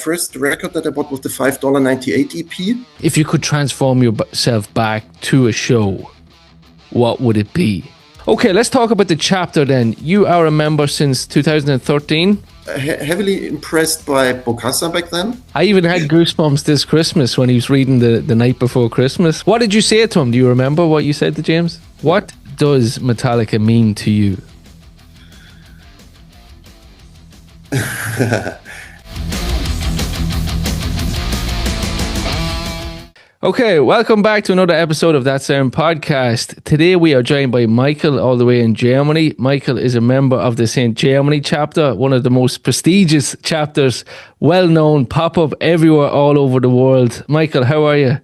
first record that I bought was the $5.98 EP. If you could transform yourself back to a show, what would it be? Okay, let's talk about the chapter then. You are a member since 2013. Heavily impressed by Bokassa back then. I even had goosebumps this Christmas when he was reading the night before Christmas. What did you say to him? Do you remember what you said to James? What does Metallica mean to you? Okay, welcome back to another episode of That Sound Podcast. Today we are joined by Michael all the way in Germany. Michael is a member of the ST Germany Chapter, one of the most prestigious chapters, well known, pop up everywhere all over the world. Michael, how are you?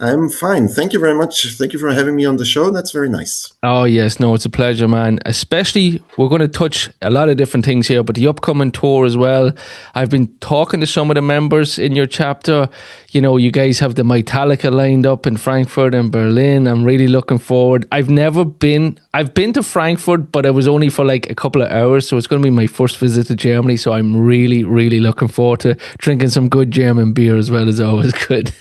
I'm fine. Thank you very much. Thank you for having me on the show. That's very nice. Oh, yes. No, it's a pleasure, man. Especially, we're going to touch a lot of different things here, but the upcoming tour as well. I've been talking to some of the members in your chapter. You know, you guys have the Metallica lined up in Frankfurt and Berlin. I'm really looking forward. I've been to Frankfurt, but it was only for like a couple of hours. So it's going to be my first visit to Germany. So I'm really, really looking forward to drinking some good German beer as well as always good.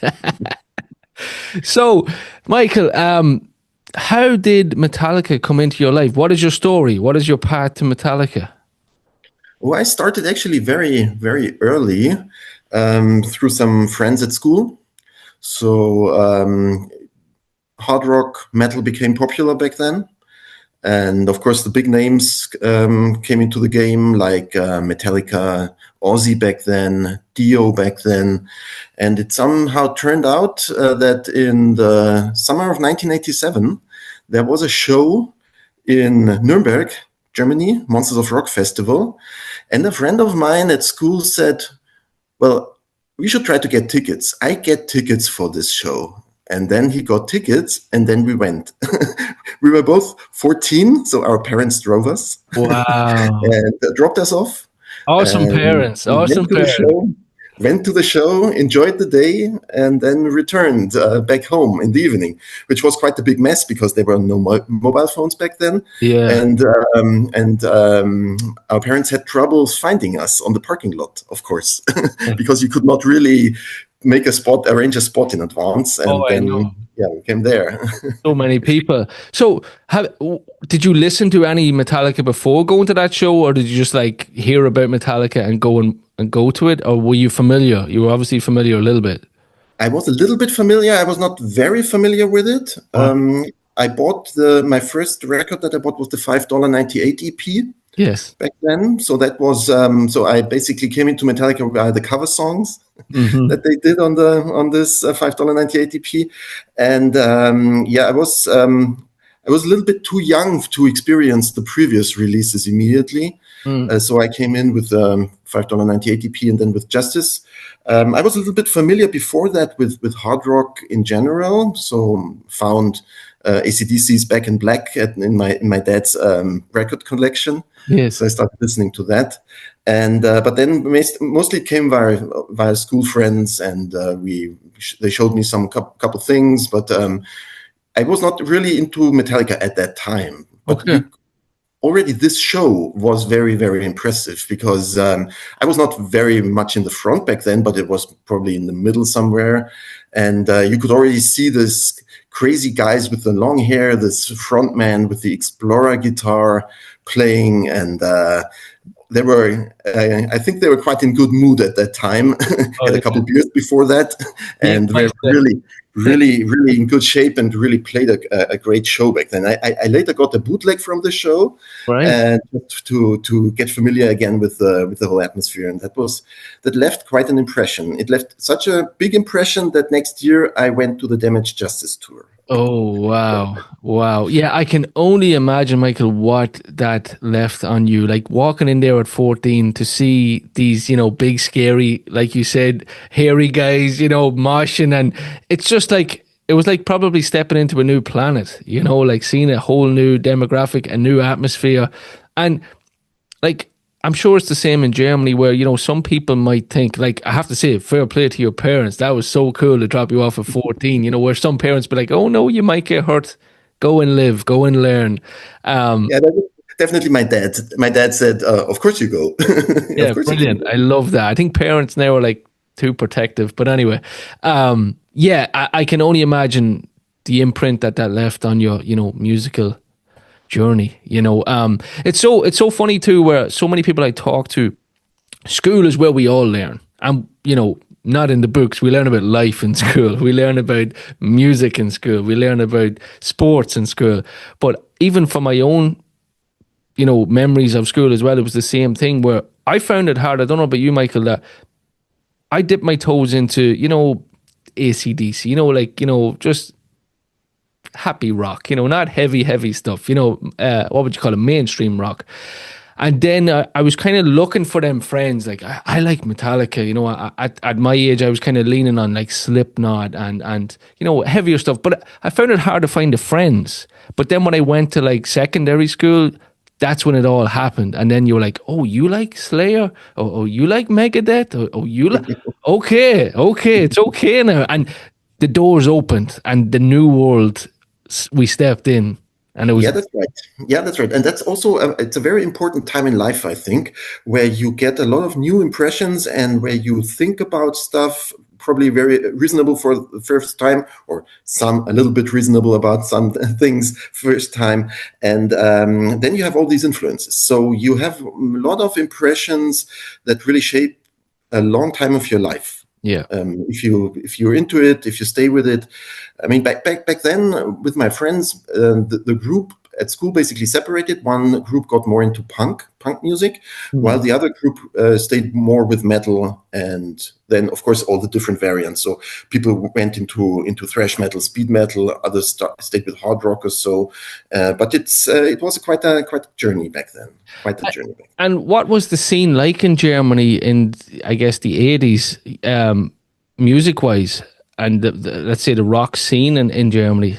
So, Michael, how did Metallica come into your life? What is your story? What is your path to Metallica? Well, I started actually very, very early through some friends at school. So hard rock metal became popular back then. And of course, the big names came into the game, like Metallica, Ozzy back then, Dio back then. And it somehow turned out that in the summer of 1987, there was a show in Nuremberg, Germany, Monsters of Rock Festival. And a friend of mine at school said, well, we should try to get tickets. I get tickets for this show. And then he got tickets, and then we went. We were both 14, so our parents drove us. Wow. And dropped us off. Awesome parents. Awesome parents. Went to the show, enjoyed the day, and then returned back home in the evening, which was quite a big mess because there were no mobile phones back then. Yeah. And our parents had trouble finding us on the parking lot, of course, because you could not really arrange a spot in advance. And we came there. So many people. So did you listen to any Metallica before going to that show, or did you just like hear about Metallica and go to it, or were you familiar? You were obviously familiar a little bit. I was a little bit familiar. I was not very familiar with it. I bought my first record that I bought was the $5.98 EP. Yes. Back then. So that was, so I basically came into Metallica via the cover songs that they did on this $5.98 EP. And I was a little bit too young to experience the previous releases immediately. So I came in with $5.98 EP and then with Justice. I was a little bit familiar before that with hard rock in general. So found AC/DC's Back in Black in my dad's record collection. Yes. So I started listening to that, and but then mostly it came via school friends, and they showed me some couple things, but I was not really into Metallica at that time. But already this show was very, very impressive because I was not very much in the front back then, but it was probably in the middle somewhere, and you could already see this crazy guys with the long hair, this front man with the Explorer guitar playing, and they were, I think they were quite in good mood at that time. Had a couple beers before that, and they were really in good shape and really played a great show back then. I later got a bootleg from the show, right, to get familiar again with the whole atmosphere, and that left quite an impression. It left such a big impression that next year I went to the Damaged Justice tour. Oh, wow. Yeah, I can only imagine, Michael, what that left on you. Like walking in there at 14 to see these, big, scary, like you said, hairy guys, moshing. And it's just like, it was like probably stepping into a new planet, like seeing a whole new demographic, a new atmosphere. And like, I'm sure it's the same in Germany where, some people might think, like, I have to say, fair play to your parents. That was so cool to drop you off at 14, where some parents be like, oh no, you might get hurt. Go and live, go and learn. That definitely my dad. My dad said, "Of course you go. Of Yeah, course you can brilliant. go." I love that. I think parents now are like too protective. But anyway, yeah, I can only imagine the imprint that that left on your, musical journey. It's so funny too, where so many people I talk to, school is where we all learn. And, not in the books. We learn about life in school. We learn about music in school. We learn about sports in school. But even for my own, memories of school as well, it was the same thing where I found it hard. I don't know about you, Michael, that I dipped my toes into, AC/DC, just happy rock, not heavy, heavy stuff, what would you call it? Mainstream rock. And then I was kind of looking for them friends. Like, I like Metallica, at my age, I was kind of leaning on like Slipknot and, heavier stuff. But I found it hard to find the friends. But then when I went to like secondary school, that's when it all happened. And then you were like, oh, you like Slayer? Oh, you like Megadeth? Oh, you like, okay, it's okay now. And the doors opened and the new world, we stepped in. And it was, Yeah, that's right. Yeah, that's right. And that's also it's a very important time in life, I think, where you get a lot of new impressions and where you think about stuff probably very reasonable for the first time, or some a little bit reasonable about some things first time. And then you have all these influences. So you have a lot of impressions that really shape a long time of your life. yeah. If you're into it, if you stay with it. I mean, back then with my friends, the group at school basically separated. One group got more into punk music, while the other group stayed more with metal, and then of course all the different variants. So people went into thrash metal, speed metal. Others stayed with hard rock or so. But it was quite a journey back then. Quite a journey back. And what was the scene like in Germany in, I guess, the 80s, music wise? And let's say the rock scene in Germany?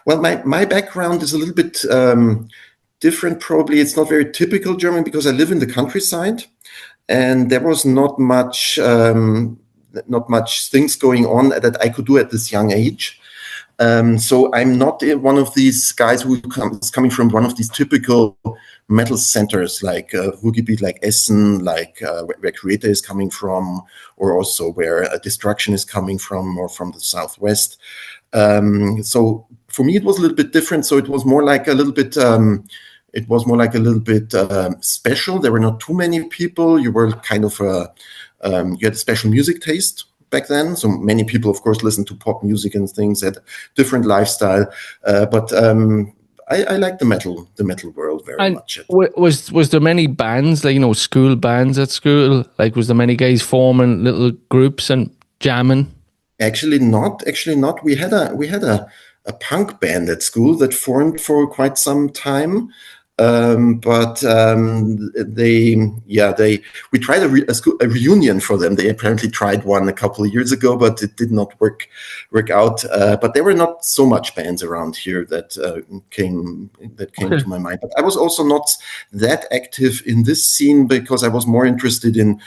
Well, my background is a little bit different. Probably it's not very typical German because I live in the countryside, and there was not much things going on that I could do at this young age. So I'm not one of these guys who is coming from one of these typical metal centers like Ruhrgebiet, like Essen, like where Creator is coming from, or also where Destruction is coming from, or from the southwest. So for me, it was a little bit different. So it was more like a little bit. It was more like a little bit special. There were not too many people. You were kind of you had a special music taste back then. So many people, of course, listened to pop music and things, had different lifestyle. But I like the metal world very much. Was there many bands, like, school bands at school? Like, was there many guys forming little groups and jamming? Actually not. We had a punk band at school that formed for quite some time. But we tried a reunion for them. They apparently tried one a couple of years ago, but it did not work out. But there were not so much bands around here that came to my mind. But I was also not that active in this scene because I was more interested in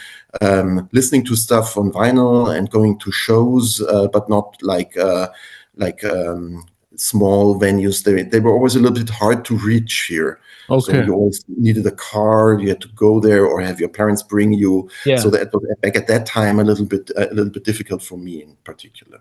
listening to stuff on vinyl and going to shows, but not like small venues. They were always a little bit hard to reach here. Okay. So you always needed a car. You had to go there or have your parents bring you. Yeah. So that was back at that time a little bit difficult for me in particular.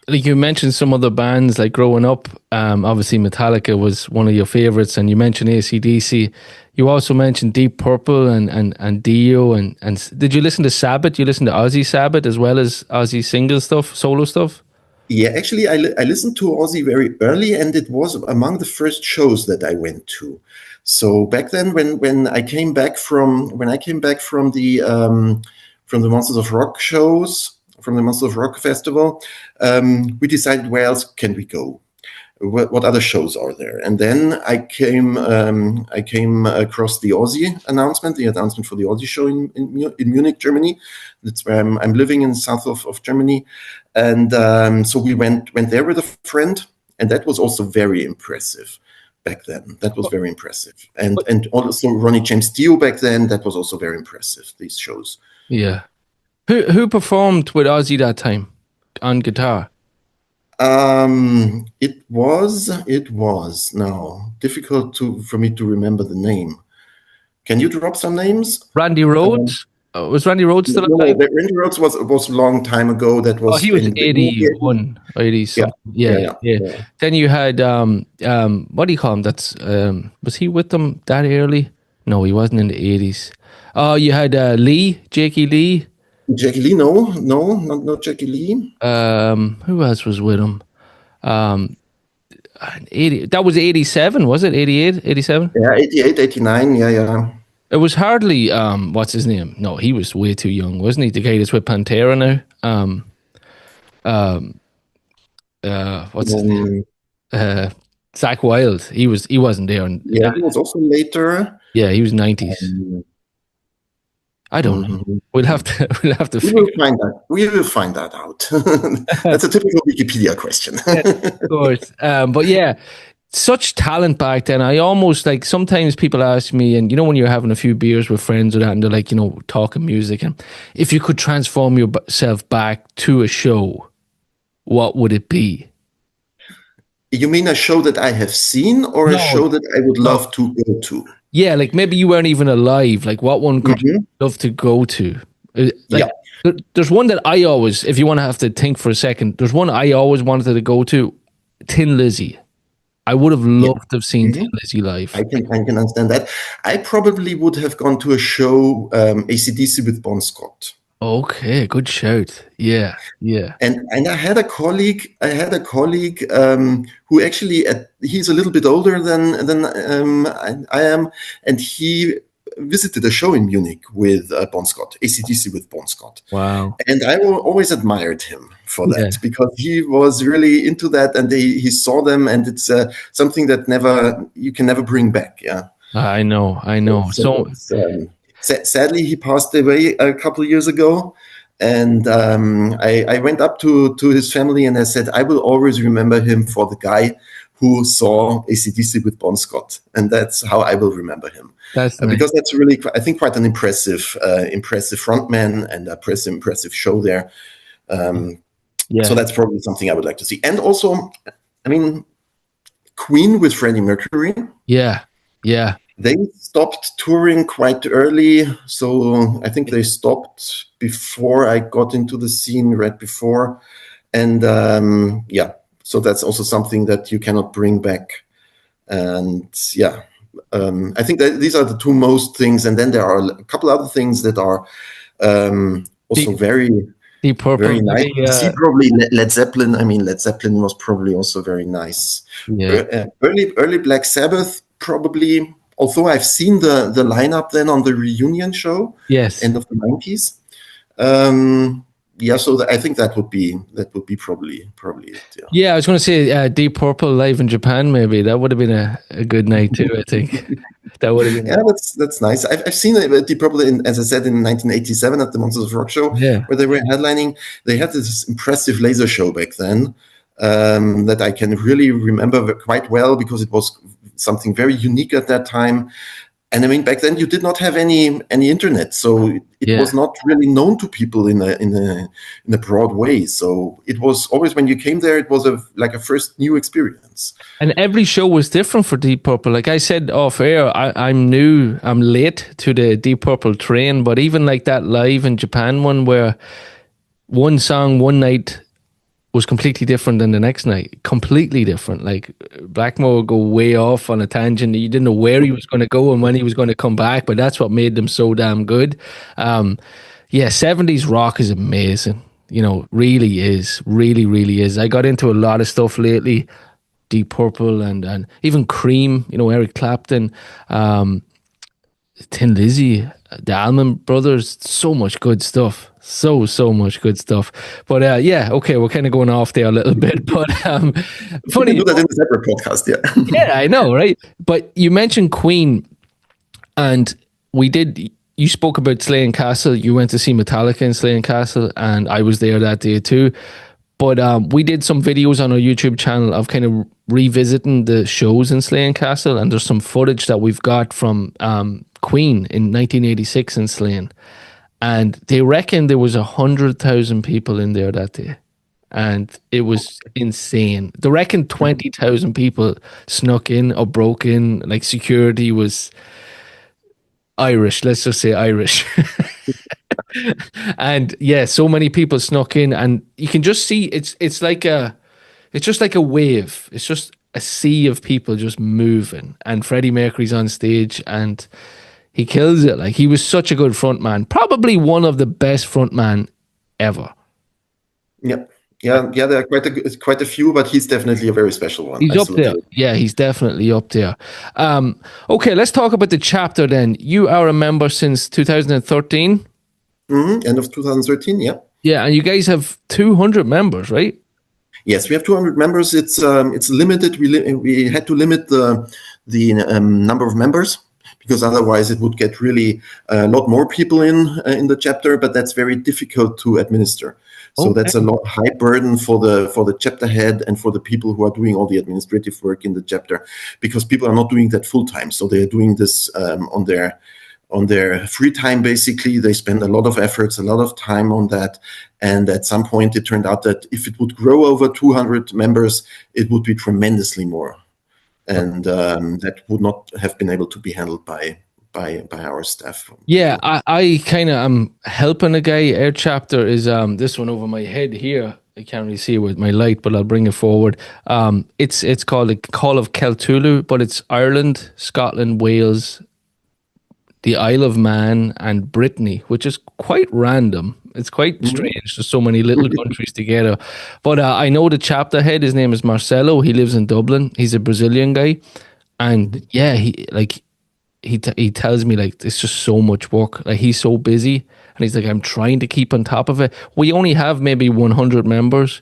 Like you mentioned some other bands, like growing up, obviously Metallica was one of your favorites, and you mentioned AC/DC. You also mentioned Deep Purple and Dio, and did you listen to Sabbath? You listened to Ozzy Sabbath as well as Ozzy single stuff, solo stuff? Yeah, actually, I listened to Ozzy very early, and it was among the first shows that I went to. So back then, when I came back from the Monsters of Rock shows, from the Monsters of Rock festival, we decided where else can we go. What other shows are there? And then I came across the announcement for the Ozzy show in Munich, Germany. That's where I'm living, in the south of Germany. And so we went there with a friend, and that was also very impressive back then. That was very impressive. And also Ronnie James Dio back then, that was also very impressive, these shows. Yeah. Who performed with Ozzy that time on guitar? It was now difficult for me to remember the name. Can you drop some names? Randy Rhodes? Was Randy Rhodes still No, alive? Randy Rhoads was a long time ago. That Oh, was he was in the 81, 80 yeah, something. Yeah, yeah, yeah, yeah, yeah. yeah. Then you had what do you call him? That's was he with them that early? No, he wasn't in the 80s. Oh, you had Jakey Lee. Jackie Lee? No, no, not Jackie Lee. Who else was with him? Um 80, that was 87, was it? 88, 87? Yeah, 88, 89. Yeah, yeah. It was hardly what's his name? No, he was way too young, wasn't he? The guy that's with Pantera now. What's his name? Um, Zach Wild. He wasn't there. yeah, he was also later. Yeah, he was 90s. Um, I don't know. mhm. We'll have to We will figure. find that. We will find that out. That's a typical Wikipedia question. Yeah, of course. But yeah, such talent back then. I almost like sometimes people ask me, and when you're having a few beers with friends or that, and they're like, talking music, and if you could transform yourself back to a show, what would it be? You mean a show that I have seen or a No, show that I would no. love to go to? Yeah, like maybe you weren't even alive. Like, what one could you Mhm. love to go to? Like, Yeah, there's one that I always, if you want to have to think for a second, there's one I always wanted to go to, Tin Lizzy. I would have yeah. loved to have seen Tin Mhm. Lizzy live. I can understand that. I probably would have gone to a show, AC/DC with Bon Scott. Okay, good shout. Yeah, yeah. And I had a colleague. Who actually he's a little bit older than I am, and he visited a show in Munich with Bon Scott, AC/DC with Bon Scott, Wow. and I always admired him for Yeah, that because he was really into that, and he saw them, and it's something that you can never bring back. Yeah. I know, I know. So So, sadly, he passed away a couple of years ago, and I went up to his family and I said, I will always remember him for the guy who saw AC/DC with Bon Scott, and that's how I will remember him, that's nice. because that's really, I think, quite an impressive frontman and a impressive show there. So Yeah, that's probably something I would like to see, and also, I mean, Queen with Freddie Mercury. yeah, yeah. They stopped touring quite early, so I think they stopped before I got into the scene, right before, and yeah, so that's also something that you cannot bring back. And yeah, I think that these are the two most things, and then there are a couple other things that are also Deep, very, Deep Purple, very nice. maybe. You see, probably Led Zeppelin. I mean, Led Zeppelin was probably also very nice. Yeah. Early Black Sabbath, probably. Although I've seen the lineup then on the reunion show, Yes. end of the 90s. Yeah, so I think that would be probably it. Yeah. Yeah, I was going to say Deep Purple live in Japan. Maybe that would have been a good night too. I think that would have been. Yeah, that's nice. I've seen Deep Purple as I said, in 1987 at the Monsters of Rock show, Yeah. where they were headlining. They had this impressive laser show back then, that I can really remember quite well because it was something very unique at that time. And I mean, back then you did not have any internet, so it was not really known to people in a broad way. So it was always, when you came there, it was like a first new experience. And every show was different for Deep Purple. Like I said off air, I'm new, I'm late to the Deep Purple train, but even like that live in Japan one where one song one night was completely different than the next night. Completely different. Like Blackmore would go way off on a tangent. You didn't know where he was going to go and when he was going to come back, but that's what made them so damn good. Yeah, 70s rock is amazing. Really is. Really, really is. I got into a lot of stuff lately. Deep Purple and even Cream, Eric Clapton, Tin Lizzy, the Allman Brothers, so much good stuff. So much good stuff. But yeah, okay, we're kind of going off there a little bit. But We funny. can do that in a separate podcast, yeah. Yeah, I know, right? But you mentioned Queen, and you spoke about Slane Castle. You went to see Metallica in Slane Castle, and I was there that day too. But we did some videos on our YouTube channel of kind of revisiting the shows in Slane Castle, and there's some footage that we've got from Queen in 1986 in Slane. And they reckon there was 100,000 people in there that day. and it was insane. They reckon 20,000 people snuck in or broke in. Like security was Irish, let's just say Irish. And yeah, so many people snuck in, and you can just see it's just like a wave. It's just a sea of people just moving, and Freddie Mercury's on stage, and he kills it. Like he was such a good frontman, probably one of the best frontman ever. Yeah, yeah. There are quite a few, but he's definitely a very special one. He's up there. Absolutely. Yeah, he's definitely up there. Okay, let's talk about the chapter then. You are a member since 2013. End of 2013. Yeah. Yeah, and you guys have 200 members, right? Yes, we have 200 members. It's limited. We had to limit the number of members because otherwise it would get really a lot more people in the chapter. But that's very difficult to administer. So that's a high burden for the chapter head and for the people who are doing all the administrative work in the chapter, because people are not doing that full time. So they are doing this on their free time. Basically, they spend a lot of efforts, a lot of time on that. And at some point, it turned out that if it would grow over 200 members, it would be tremendously more, and that would not have been able to be handled by our staff. Yeah, I kind of am helping a guy. Our chapter is this one over my head here. I can't really see it with my light, but I'll bring it forward. It's called the Call of Cthulhu, but it's Ireland, Scotland, Wales, the Isle of Man, and Brittany, which is quite random. It's quite strange. There's so many little countries together. But I know the chapter head, his name is Marcelo. He lives in Dublin. He's a Brazilian guy. And yeah, he tells me like it's just so much work. Like he's so busy, and he's like, I'm trying to keep on top of it. We only have maybe 100 members,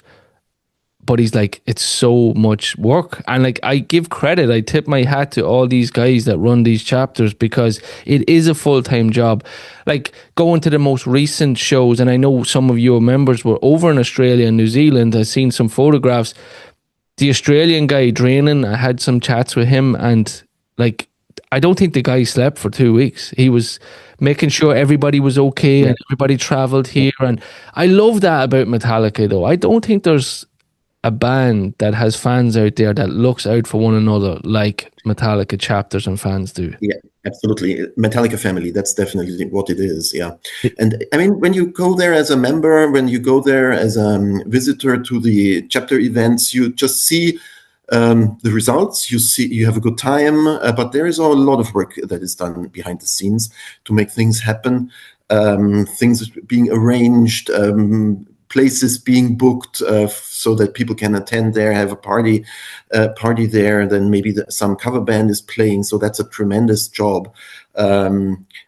but he's like, it's so much work. And like, I give credit, I tip my hat to all these guys that run these chapters, because it is a full-time job. Like going to the most recent shows, and I know some of your members were over in Australia and New Zealand. I've seen some photographs. The Australian guy draining, I had some chats with him, and like, I don't think the guy slept for 2 weeks. He was making sure everybody was okay and everybody traveled here. And I love that about Metallica, though. I don't think there's a band that has fans out there that looks out for one another like Metallica chapters and fans do. Yeah, absolutely. Metallica family, that's definitely what it is. Yeah. And I mean, when you go there as a member, when you go there as a visitor to the chapter events, you just see the results. You have a good time, but there is a lot of work that is done behind the scenes to make things happen. Things being arranged, places being booked so that people can attend there, have a party there. Then maybe some cover band is playing. So that's a tremendous job. I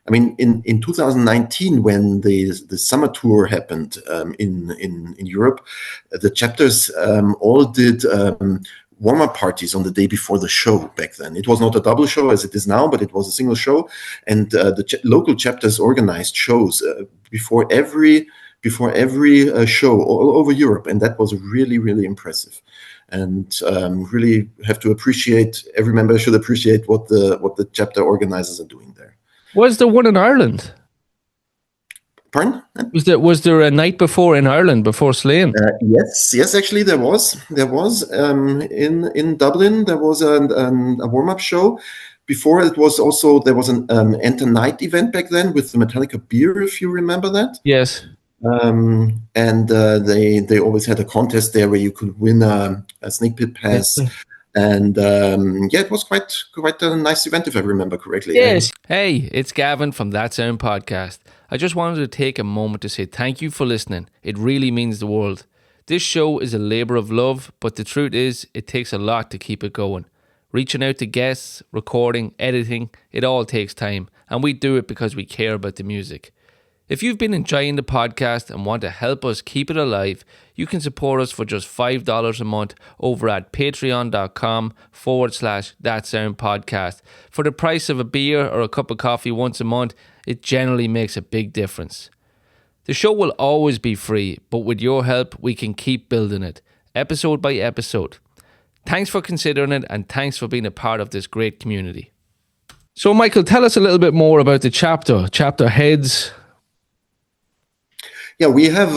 mean, in 2019, when the summer tour happened in Europe, the chapters all did warm-up parties on the day before the show. Back then, it was not a double show as it is now, but it was a single show. And the local chapters organized shows before every show all over Europe, and that was really, really impressive. And really have to appreciate, every member should appreciate what the chapter organizers are doing there. Was there one in Ireland? Pardon? Was there a night before in Ireland before Slane? Yes. Actually, there was in Dublin. There was a warm-up show. Before it was also there was an Enter Night event back then with the Metallica beer, if you remember that. Yes. And they always had a contest there where you could win a snake pit pass. And it was quite a nice event, if I remember correctly. Yes. Hey, it's Gavin from That Sound Podcast. I just wanted to take a moment to say thank you for listening. It really means the world. This show is a labor of love, but the truth is, it takes a lot to keep it going. Reaching out to guests, recording, editing, it all takes time, and we do it because we care about the music. If you've been enjoying the podcast and want to help us keep it alive, you can support us for just $5 a month over at patreon.com/thatsoundpodcast. For the price of a beer or a cup of coffee once a month, it generally makes a big difference. The show will always be free, but with your help, we can keep building it, episode by episode. Thanks for considering it, and thanks for being a part of this great community. So, Michael, tell us a little bit more about the chapter heads. Yeah, we have,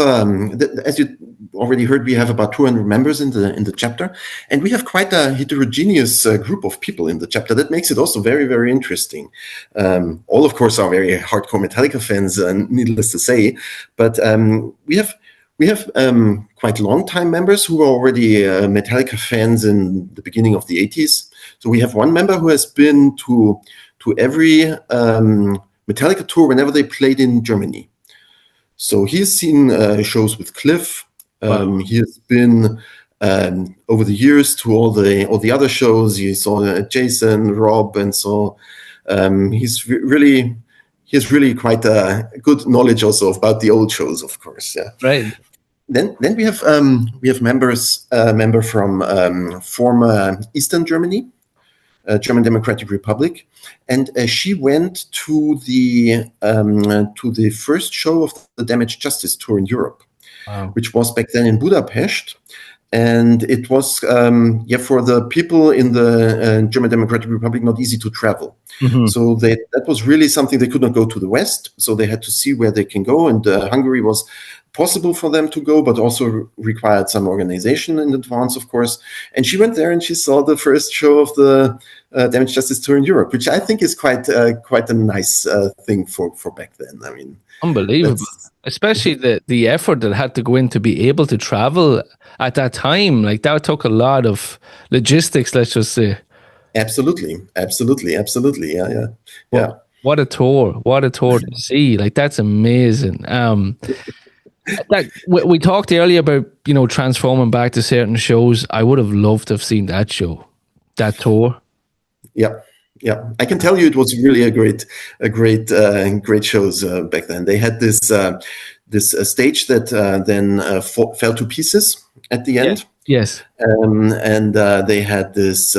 as you already heard, we have about 200 members in the chapter, and we have quite a heterogeneous group of people in the chapter. That makes it also very, very interesting. All, of course, are very hardcore Metallica fans, needless to say, but we have quite long-time members who are already Metallica fans in the beginning of the 80s. So we have one member who has been to every Metallica tour whenever they played in Germany. So he's seen shows with Cliff. Wow. He has been over the years to all the other shows. He saw Jason, Rob, and so he has really quite a good knowledge also about the old shows, of course. Yeah. Right. Then we have member from former Eastern Germany, German Democratic Republic, and she went to the first show of the Damaged Justice tour in Europe, Wow. which was back then in Budapest. And it was, for the people in the German Democratic Republic, not easy to travel. Mm-hmm. So that was really something. They could not go to the West, so they had to see where they can go. And Hungary was possible for them to go, but also required some organization in advance, of course. And she went there and she saw the first show of the Damaged Justice tour in Europe, which I think is quite a nice thing for back then. I mean, unbelievable. Especially the effort that had to go in to be able to travel at that time. Like that took a lot of logistics, let's just say. Absolutely. Yeah. What a tour! What a tour to see! Like that's amazing. That we talked earlier about transforming back to certain shows. I would have loved to have seen that show, that tour. Yeah. I can tell you, it was really a great shows back then. They had this stage that then fell to pieces at the end. Yes. And they had this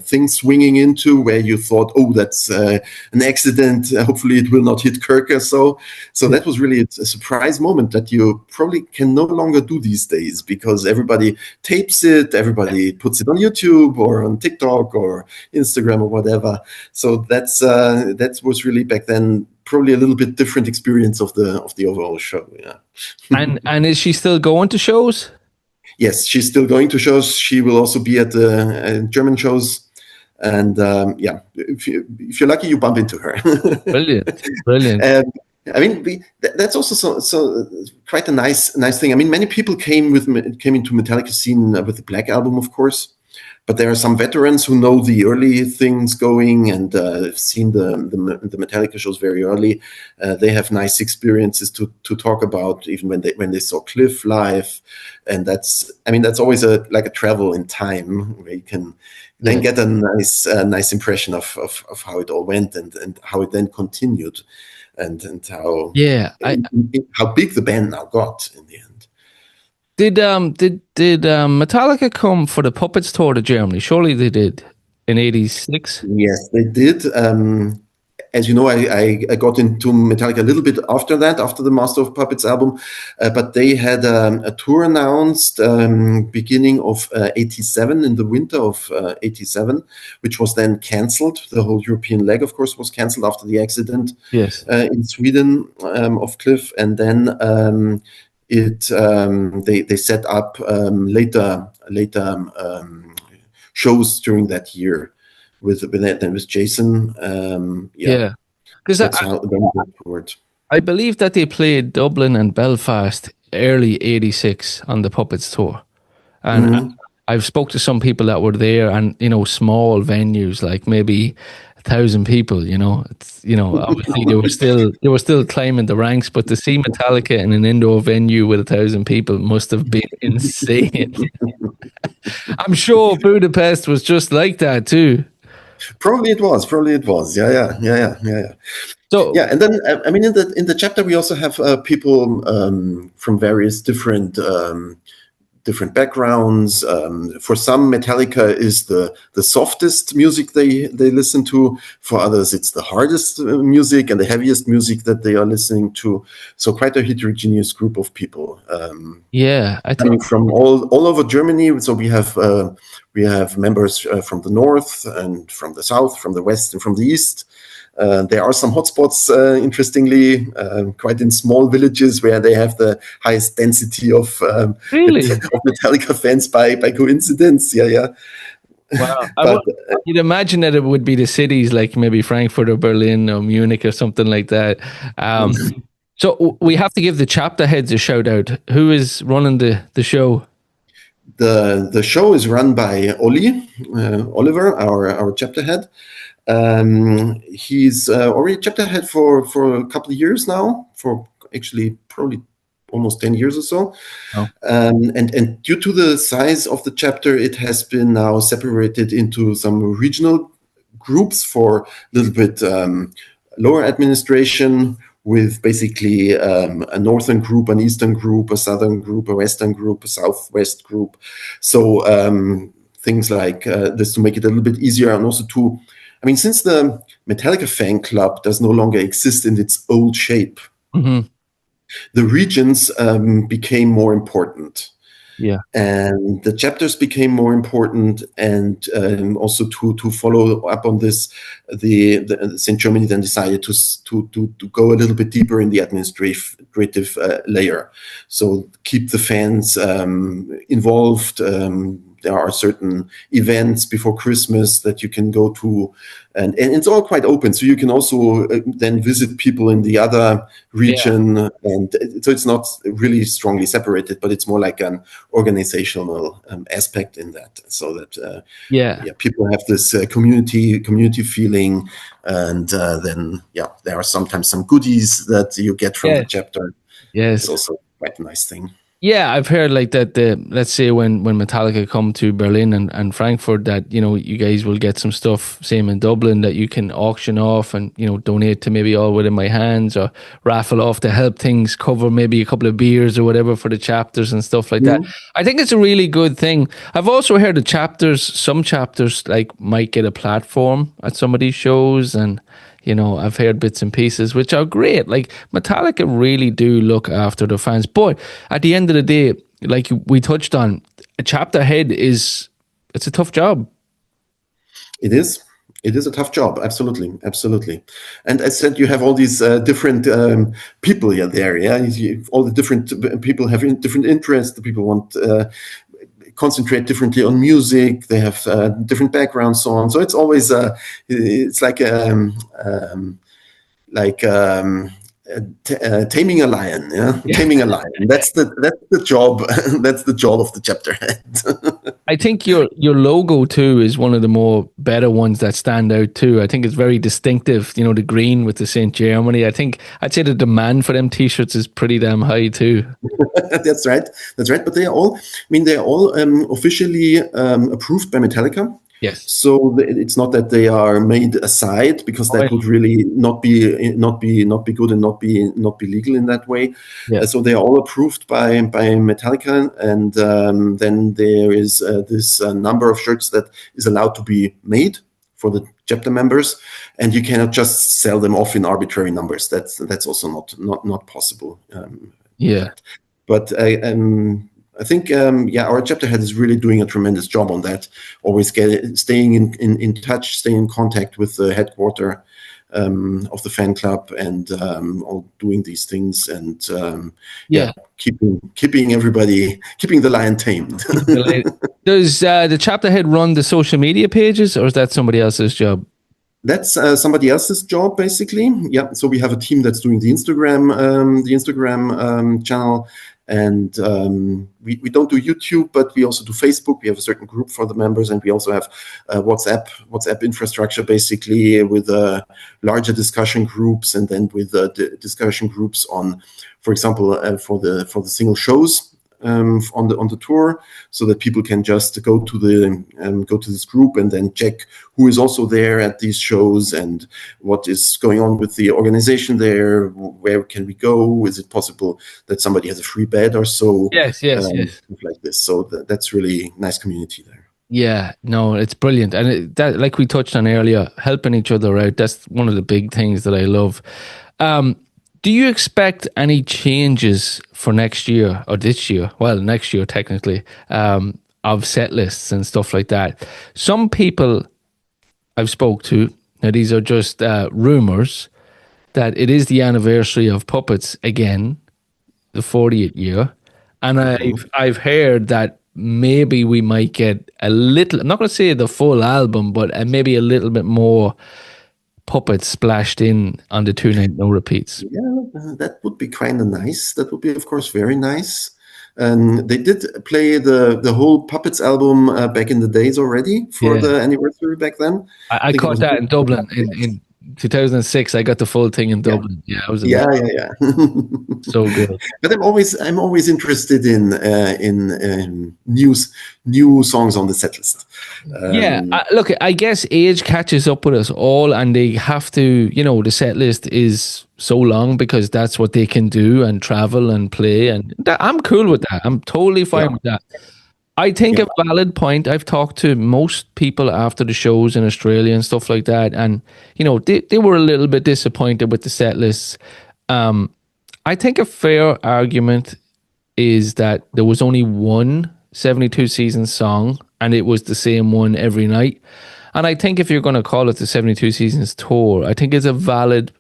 thing swinging into where you thought, oh, that's an accident. Hopefully it will not hit Kirk or so. So that was really a surprise moment that you probably can no longer do these days, because everybody tapes it, everybody puts it on YouTube or on TikTok or Instagram or whatever. So that was really back then probably a little bit different experience of the overall show. Yeah. And is she still going to shows? Yes, she's still going to shows. She will also be at the German shows, and if you're lucky, you bump into her. Brilliant. I mean, that's also so quite a nice thing. I mean, many people came into Metallica scene with the Black Album, of course, but there are some veterans who know the early things going and have seen the Metallica shows very early. They have nice experiences to talk about, even when they saw Cliff live, and that's always a travel in time where you can then get a nice impression of how it all went and how it then continued, and how how big the band now got in the end. Did Metallica come for the Puppets tour to Germany? Surely they did in '86. Yes, they did. As you know, I got into Metallica a little bit after that, after the Master of Puppets album, but they had a tour announced beginning of '87, in the winter of '87, which was then cancelled. The whole European leg, of course, was cancelled after the accident in Sweden of Cliff, and then they set up later shows during that year with Jason. Because I believe that they played Dublin and Belfast early '86 on the Puppets tour, and I've spoke to some people that were there, and small venues like maybe 1,000 people. Obviously they were still climbing the ranks, but to see Metallica in an indoor venue with 1,000 people must have been insane. I'm sure Budapest was just like that too. Probably it was. Yeah. So and then in the chapter we also have people from various different backgrounds. For some, Metallica is the softest music they listen to. For others, it's the hardest music and the heaviest music that they are listening to. So quite a heterogeneous group of people. I think from all over Germany. So we have members from the north and from the south, from the west and from the east. There are some hotspots, interestingly, quite in small villages where they have the highest density of Really? of Metallica fans by coincidence. Yeah, yeah. Wow. But You'd imagine that it would be the cities like maybe Frankfurt or Berlin or Munich or something like that. So we have to give the chapter heads a shout out. Who is running the show? the show is run by Oliver, our chapter head. He's already chapter head for a couple of years now, for actually probably almost 10 years or so. Oh. And due to the size of the chapter, it has been now separated into some regional groups for a little bit lower administration, with basically a northern group, an eastern group, a southern group, a western group, a southwest group. So things like this to make it a little bit easier, and also to, I mean, since the Metallica fan club does no longer exist in its old shape, the regions became more important. Yeah. And the chapters became more important, and also to follow up on this, the St. Germany then decided to go a little bit deeper in the administrative layer. So keep the fans involved. There are certain events before Christmas that you can go to, and it's all quite open. So you can also then visit people in the other region, and so it's not really strongly separated, but it's more like an organizational aspect in that, so that people have this community feeling, and then there are sometimes some goodies that you get from the chapter. Yes, it's also quite a nice thing. Yeah, I've heard like that. Let's say when Metallica come to Berlin and Frankfurt, that you guys will get some stuff. Same in Dublin, that you can auction off and donate to maybe All Within My Hands, or raffle off to help things cover maybe a couple of beers or whatever for the chapters and stuff like that. I think it's a really good thing. I've also heard of some chapters like might get a platform at some of these shows, and I've heard bits and pieces, which are great. Like, Metallica really do look after their fans. But at the end of the day, like we touched on, a chapter head it's a tough job. It is. It is a tough job. Absolutely. Absolutely. And as said, you have all these different people there. Yeah. All the different people have different interests. The people want concentrate differently on music. They have different backgrounds, so on. So it's always it's like taming a lion. Yeah, taming a lion. That's the job. That's the job of the chapter head. I think your logo too is one of the more better ones that stand out too. I think it's very distinctive. The green with the St. Germany. I'd say the demand for them T-shirts is pretty damn high too. That's right. But they're all officially approved by Metallica. Yes. So it's not that they are made aside, because that would really not be good and not be legal in that way. Yeah. So they are all approved by Metallica, and then there is this number of shirts that is allowed to be made for the chapter members, and you cannot just sell them off in arbitrary numbers. That's also not possible. But I think, our chapter head is really doing a tremendous job on that. Always staying in touch, staying in contact with the headquarter of the fan club, and all doing these things, and keeping the lion tamed. Does the chapter head run the social media pages, or is that somebody else's job? That's somebody else's job, basically. Yeah. So we have a team that's doing the Instagram channel. And we don't do YouTube, but we also do Facebook. We have a certain group for the members, and we also have WhatsApp infrastructure, basically, with larger discussion groups, and then with discussion groups on, for example, for the single shows on the tour, so that people can just go to this group and then check who is also there at these shows, and what is going on with the organization there. Where can we go? Is it possible that somebody has a free bed or so? Yes. Like this. So that's really nice community there. Yeah, no, it's brilliant. And that, like we touched on earlier, helping each other out, that's one of the big things that I love. Do you expect any changes for next year, or this year? Well, next year, technically, of set lists and stuff like that. Some people I've spoke to, Now, these are just rumors that it is the anniversary of Puppets again, the 40th year. And I've heard that maybe we might get a little, I'm not going to say the full album, but maybe a little bit more Puppets splashed in on the Two Night No Repeats. Yeah, that would be kind of nice. That would be, of course, very nice. And they did play the whole Puppets album back in the days already for Yeah. the anniversary back then. I Think it caught was that in Dublin in 2006. I got the full thing in Dublin. Yeah, it was yeah, amazing. yeah. So good. But I'm always interested in new songs on the set list. Yeah, look, I guess age catches up with us all, and they have to, the set list is so long because that's what they can do and travel and play. And I'm cool with that. I'm totally fine with that. I think Yeah. a valid point. I've talked to most people after the shows in Australia and stuff like that, and they were a little bit disappointed with the set lists. I think a fair argument is that there was only one 72 season song, and it was the same one every night. And I think if you're going to call it the 72 seasons tour, I think it's a valid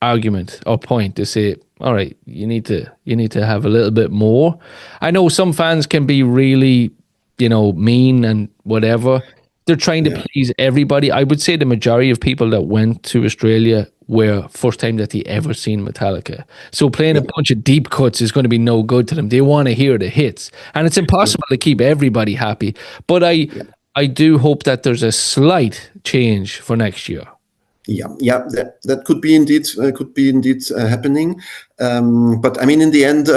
argument or point to say, all right, you need to have a little bit more. I know some fans can be really, mean and whatever. They're trying to please everybody. I would say the majority of people that went to Australia were first time that they ever seen Metallica. So playing a bunch of deep cuts is going to be no good to them. They want to hear the hits. And it's impossible to keep everybody happy. But I do hope that there's a slight change for next year. Yeah, that could be indeed happening. But I mean, in the end,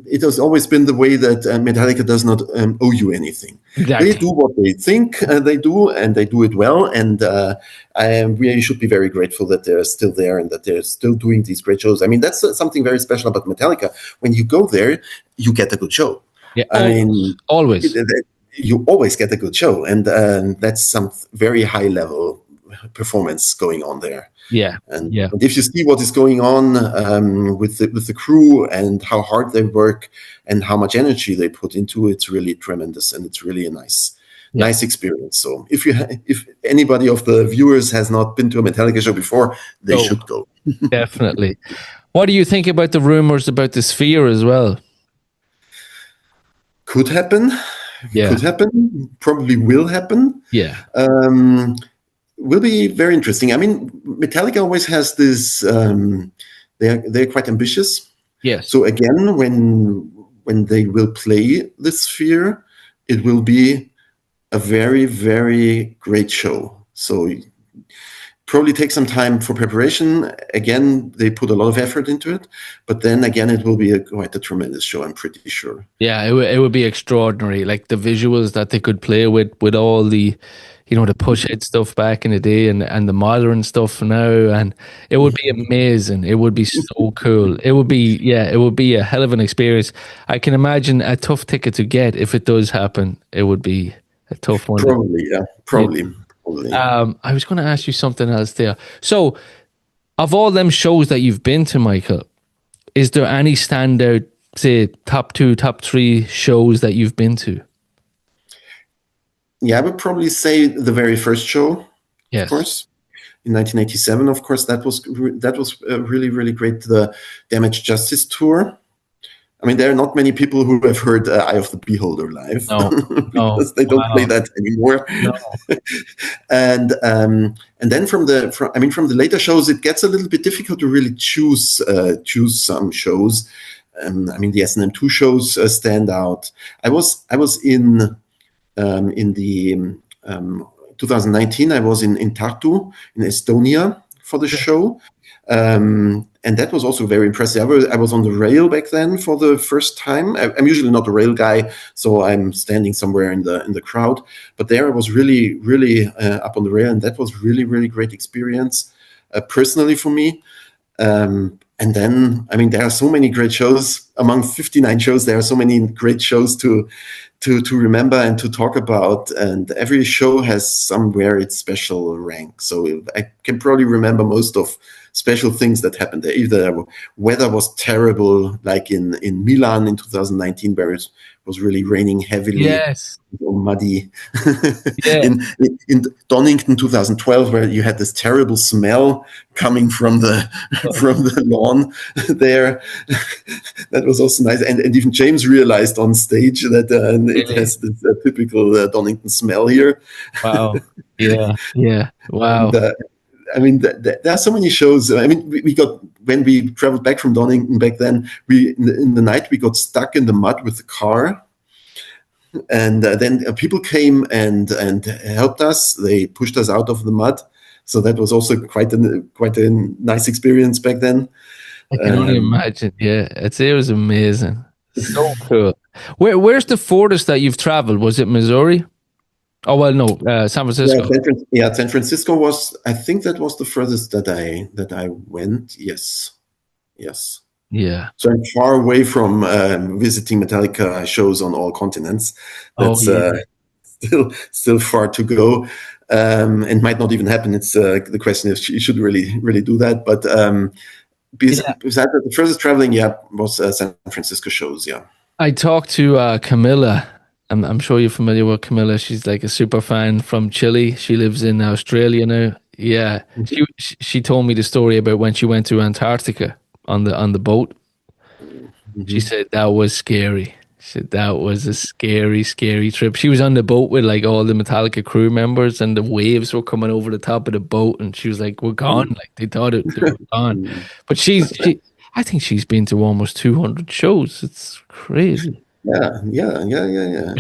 it has always been the way that Metallica does not owe you anything. Exactly. They do what they think they do, and they do it well. And we should be very grateful that they're still there and that they're still doing these great shows. I mean, that's something very special about Metallica. When you go there, you get a good show. Yeah, I mean, always. You always get a good show, and that's some very high level performance going on there. And if you see what is going on with the crew and how hard they work and how much energy they put into it, it's really tremendous, and it's really a nice experience. So if anybody of the viewers has not been to a Metallica show before, they should go. Definitely. What do you think about the rumors about the Sphere as well? Could happen. Yeah. Could happen. Probably will happen. Yeah. Will be very interesting. I mean, Metallica always has this. They're quite ambitious. Yes. So again, when they will play the Sphere, it will be a very, very great show. So probably take some time for preparation. Again, they put a lot of effort into it, but then again, it will be quite a tremendous show, I'm pretty sure. Yeah, it would be extraordinary. Like the visuals that they could play with all the, the push head stuff back in the day and the modern stuff now, and it would be amazing. It would be so cool. It would be a hell of an experience. I can imagine a tough ticket to get if it does happen. It would be a tough one. Probably. I was going to ask you something else there. So, of all them shows that you've been to, Michael, is there any standout, say, top 2, top 3 shows that you've been to? Yeah, I would probably say the very first show, yes. Of course, in 1987. Of course, that was really, really great. The Damaged Justice tour. I mean, there are not many people who have heard Eye of the Beholder live because they don't play that anymore. No. and then from the later shows, it gets a little bit difficult to really choose some shows. I mean, the S&M2 shows stand out. I was in the 2019. I was in Tartu in Estonia for the show. And that was also very impressive. I was on the rail back then for the first time. I'm usually not a rail guy, so I'm standing somewhere in the crowd. But there I was really, really up on the rail, and that was really, really great experience personally for me. And then, I mean, there are so many great shows. Among 59 shows, there are so many great shows to remember and to talk about. And every show has somewhere its special rank. So I can probably remember most of special things that happened there. Either the weather was terrible, like in Milan in 2019, where it was really raining heavily, Yes. muddy. Yeah. in Donington 2012, where you had this terrible smell coming from the from the lawn there. That was also nice, and even James realized on stage that it Really? has this typical Donington smell here. Wow. Yeah. Yeah. Wow. And I mean, there are so many shows. I mean, we got, when we traveled back from Donington back then, in the night we got stuck in the mud with the car. And then people came and helped us. They pushed us out of the mud, so that was also quite a nice experience back then. I can only imagine. Yeah, it was amazing. So cool. Where's the furthest that you've traveled? Was it Missouri? Oh well, no, San Francisco. San Francisco was. I think that was the furthest that I went. Yes. Yeah. So I'm far away from visiting Metallica shows on all continents. That's still far to go, and might not even happen. It's the question is, you should really do that. But besides that, the furthest traveling, was San Francisco shows. Yeah. I talked to Camilla. I'm sure you're familiar with Camilla. She's like a super fan from Chile. She lives in Australia now. Yeah. Mm-hmm. She told me the story about when she went to Antarctica on the boat. Mm-hmm. She said that was scary. She said that was a scary trip. She was on the boat with like all the Metallica crew members, and the waves were coming over the top of the boat, and she was like, "We're gone." Like they thought they were gone. But I think she's been to almost 200 shows. It's crazy. Yeah. And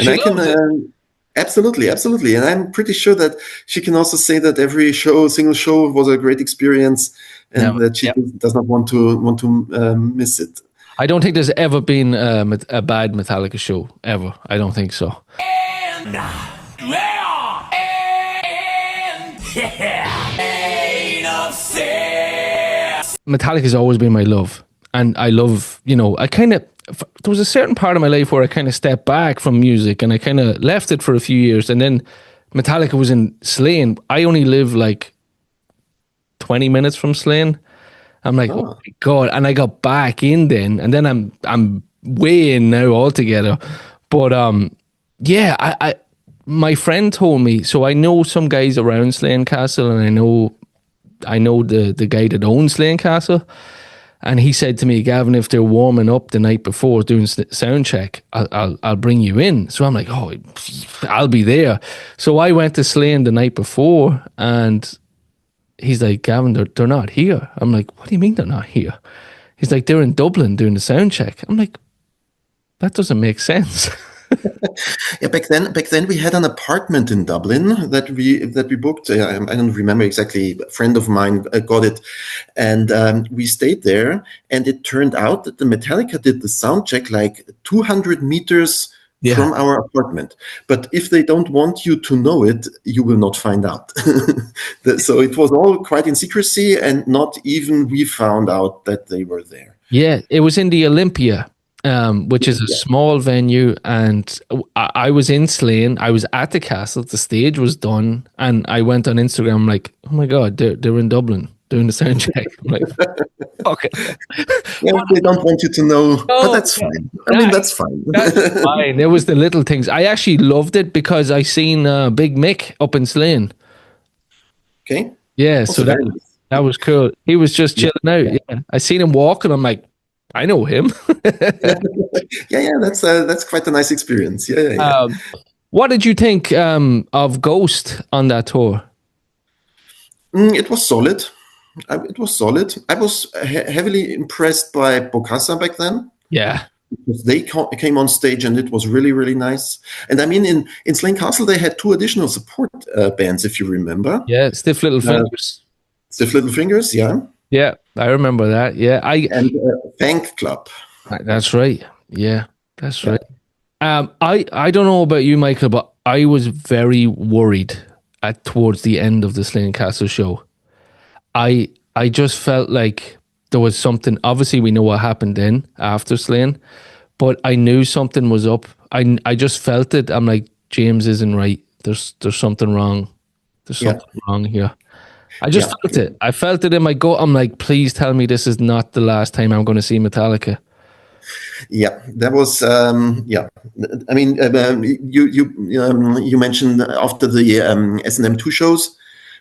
She I can loves it. absolutely, and I'm pretty sure that she can also say that every single show, was a great experience, and No, that she does not want to miss it. I don't think there's ever been a bad Metallica show ever. I don't think so. Metallica has always been my love, and I love, there was a certain part of my life where I kind of stepped back from music, and I kind of left it for a few years, and then Metallica was in Slane. I only live like 20 minutes from Slane. I'm like, oh my God. And I got back in then, and then I'm way in now altogether. But yeah, I my friend told me, so I know some guys around Slane Castle, and I know the guy that owns Slane Castle. And he said to me, Gavin, if they're warming up the night before doing sound check, I'll bring you in. So I'm like, oh, I'll be there. So I went to Slane the night before, and he's like, Gavin, they're not here. I'm like, what do you mean they're not here? He's like, they're in Dublin doing the sound check. I'm like, that doesn't make sense. Yeah, back then we had an apartment in Dublin that we booked. I don't remember exactly. A friend of mine got it, and we stayed there. And it turned out that the Metallica did the sound check like 200 meters from our apartment. But if they don't want you to know it, you will not find out. So it was all quite in secrecy, and not even we found out that they were there. Yeah, it was in the Olympia, which is a small venue, and I was in Slane. I was at the castle. The stage was done, and I went on Instagram like, oh my God, they're in Dublin doing the sound check. I'm like, okay. Yeah, they don't want you to know, but that's fine. I mean, that's fine. That's fine. It was the little things. I actually loved it because I seen Big Mick up in Slane. Okay. Yeah, so that was cool. He was just chilling out. Yeah. I seen him walking. I'm like, I know him. yeah, that's quite a nice experience. Yeah. What did you think of Ghost on that tour? It was solid. It was solid. I was heavily impressed by Bokassa back then. Yeah. Because they came on stage, and it was really, really nice. And I mean, in Slane Castle, they had 2 additional support bands, if you remember. Yeah, Stiff Little Fingers. Stiff Little Fingers, yeah. Yeah, I remember that. Yeah, and Thank Club. That's right. Yeah, that's right. I don't know about you, Michael, but I was very worried towards the end of the Slane Castle show. I just felt like there was something. Obviously, we know what happened then after Slane, but I knew something was up. I just felt it. I'm like, James isn't right. There's something wrong. There's something wrong here. I just Yeah, felt it. I felt it in my gut. I'm like, please tell me this is not the last time I'm going to see Metallica. yeah. That was yeah. I mean, you mentioned after the S&M 2 shows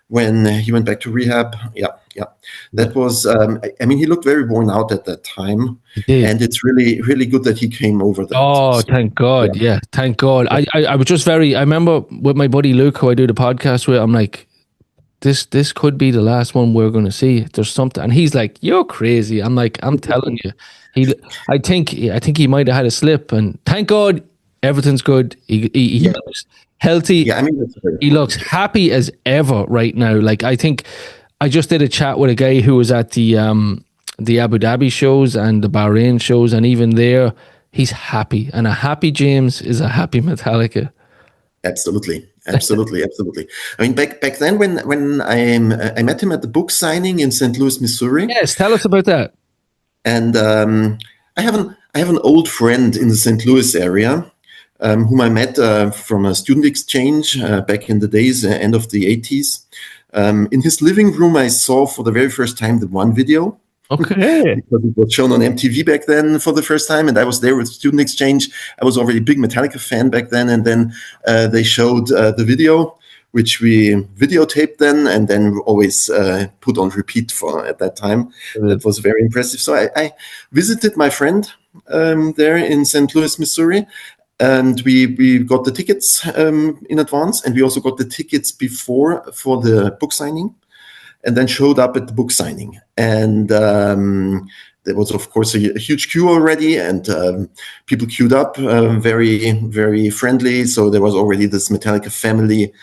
when he went back to rehab. Yeah, yeah. Yeah, That was. I mean, he looked very worn out at that time, he did. and it's really really good that he came over that. Oh, So, thank God. yeah, Yeah, thank God. yeah, I was just very, I remember with my buddy Luke, who I do the podcast with, I'm like, this could be the last one we're going to see. There's something. And he's like, you're crazy. I'm like, I'm telling you. He, I think he might have had a slip. And thank God everything's good. He yeah, looks healthy. yeah. I mean, that's very He looks important. happy as ever right now. Like, I think I just did a chat with a guy who was at the Abu Dhabi shows and the Bahrain shows, and even there, he's happy. And a happy James is a happy Metallica. Absolutely, absolutely, absolutely. I mean, back then when I met him at the book signing in St. Louis, Missouri, Yes, tell us about that. and I have an old friend in the St. Louis area, whom I met from a student exchange back in the days, end of the 80s. In his living room, I saw for the very first time the one video Okay. because it was shown on MTV back then for the first time, and I was there with student exchange. I was already a big Metallica fan back then, and then they showed the video, which we videotaped then, and then always put on repeat for at that time. That was very impressive. So I visited my friend there in St. Louis, Missouri, and we got the tickets in advance, and we also got the tickets before for the book signing, and then showed up at the book signing. And there was, of course, a huge queue already, and people queued up, very, very friendly. So there was already this Metallica family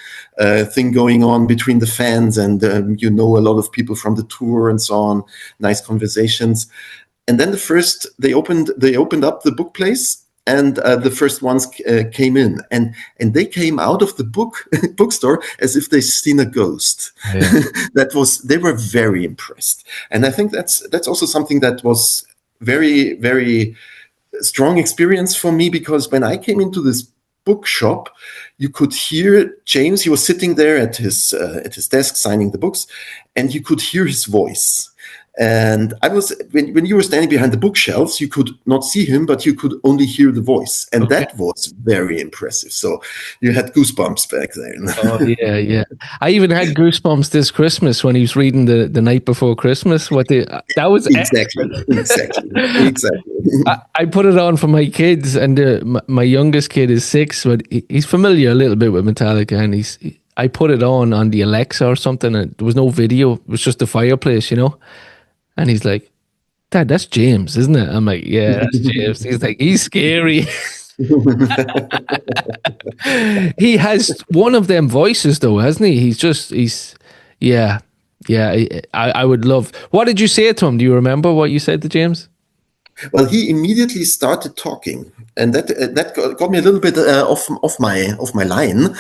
thing going on between the fans, and a lot of people from the tour and so on. Nice conversations. And then they opened up the book place, and the first ones came in, and they came out of the bookstore as if they seen a ghost. Yeah. They were very impressed, and I think that's also something that was very, very strong experience for me, because when I came into this bookshop, you could hear James. He was sitting there at his desk signing the books, and you could hear his voice. And I was when you were standing behind the bookshelves, you could not see him, but you could only hear the voice, and Okay. that was very impressive. So you had goosebumps back Oh then. yeah, yeah. I even had goosebumps this Christmas when he was reading the night before Christmas. That was Exactly, exactly, exactly. I put it on for my kids, and my youngest kid is 6, but he's familiar a little bit with Metallica, and I put it on the Alexa or something, and there was no video; it was just the fireplace, And he's like, "Dad, that's James, isn't it?" I'm like, "Yeah, that's James." He's like, "He's scary." He has one of them voices, though, hasn't he? Yeah, yeah. I would love. What did you say to him? Do you remember what you said to James? Well, he immediately started talking, and that got me a little bit off my line,